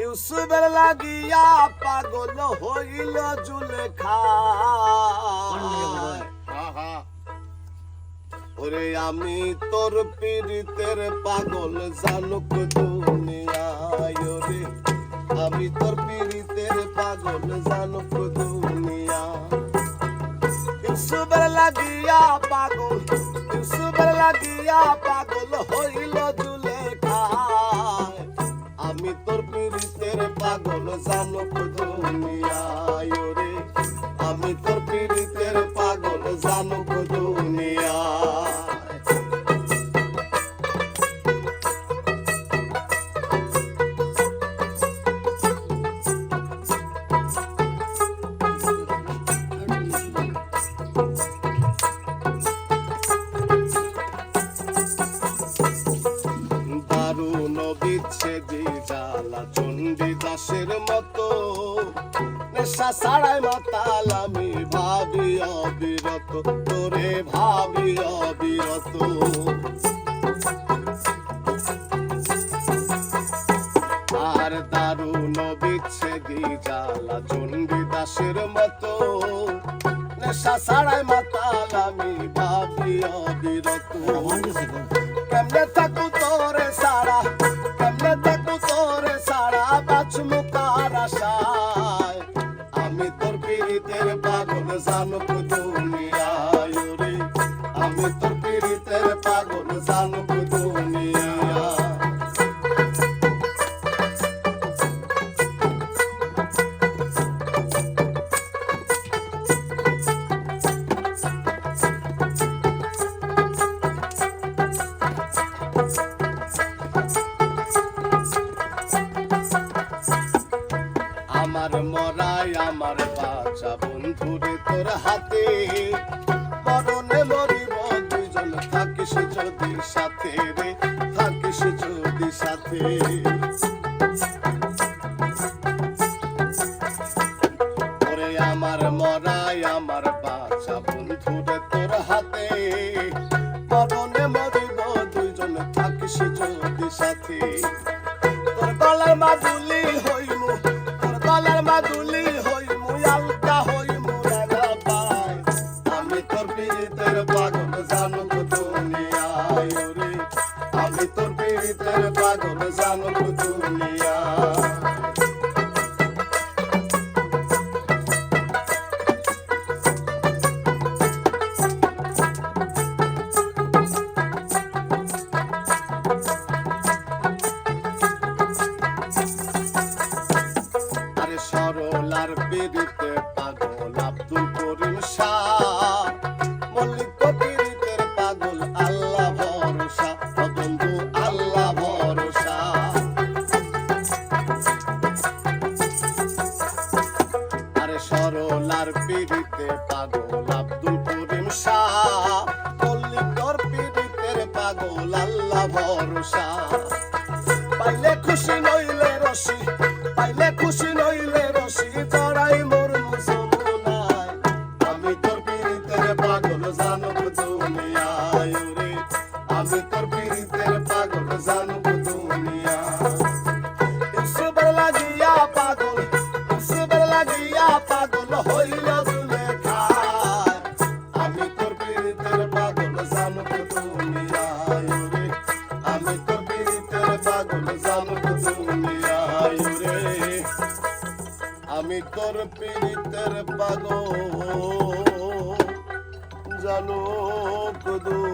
ইউসুফের লাগিয়া পাগল হইল জুলেখা। ওরে আমি তোর পীড়িতের পাগল জানুক দুনিয়ায়, ওরে আমি তোর পীড়িতের পাগল জানুক দুনিয়া। ইউসুফের লাগিয়া পাগল, ইউসুফের লাগিয়া পাগল হইল জুলেখা। আমি তোর পীড়িতের পাগল জানুক দুনিয়ায়, ওরে আমি তোর পীড়িতের পাগল জানুক দুনিয়া। দারুণ বিচ্ছেদে জ্বালা চণ্ডীদাসের মতো, নেশা ছাড়াই মাতাল আমি ভাবি অবিরত, তোরে ভাবি অবিরত। আর দারুণ বিচ্ছেদে জ্বালা চণ্ডীদাসের মতো, নেশা ছাড়াই মাতাল আমি ভাবি অবিরত। কেমনে থাকু তোরে সারা, কেমনে থাকু তোরে সারা, বাঁচমু কার আশায়। আমি তোর পীড়িতের পাগল জানুক দুনিয়ায়, ওরে আমি তোর পীড়িতের পাগল জানুক দুনিয়া। আমার মরাই আমার বাঁচা বন্ধুরে তোর হাতে, মরণে মরিব দুইজন, থাকিস যদি সাথে রে, থাকিস যদি সাথে। ওরে আমার মরাই আমার বাঁচা বন্ধুরে তোর হাতে, মরণে মরিব দুইজন, থাকিস যদি সাথে। তোর গলার মাদুলি হইমু, তোর গলার মাদুলি হইমু, আলতা হইমু রানা পায়। আমি তোর পীড়িতের পাগল জানুক দুনিয়ায়, ওরে আমি তোর পীড়িতের পাগল জানুক দুনিয়া। সরলার পীড়িতে পাগল আব্দুল করিম শাহ, মল্লিক পীড়িতের পাগল আল্লাহ ভরসা, বন্ধু আল্লাহ ভরসা। আরে সরলার পীড়িতে পাগল আব্দুল করিম শাহ, মল্লিক পীড়িতের পাগল আল্লাহ ভরসা। পাইলে খুশি নইলে রশি, পাইলে খুশি নইলে রশি, জড়াই মোর মুসলমানায়। আমি তোর পীড়িতের পাগল জানুক দুনিয়ায়, ওরে আমি তোর পীড়িতের পাগল জানুক দুনিয়া। ইউসুফের লাগিয়া পাগল, ইউসুফের লাগিয়া পাগল হইল জুলেখা। আমি তোর পীড়িতের পাগল জানুক দুনিয়ায়, ওরে আমি তোর পীড়িতের পাগল জানুক দুনিয়ায়, ওরে আমি তোর পীড়িতের পাগল জানুক দুনিয়া।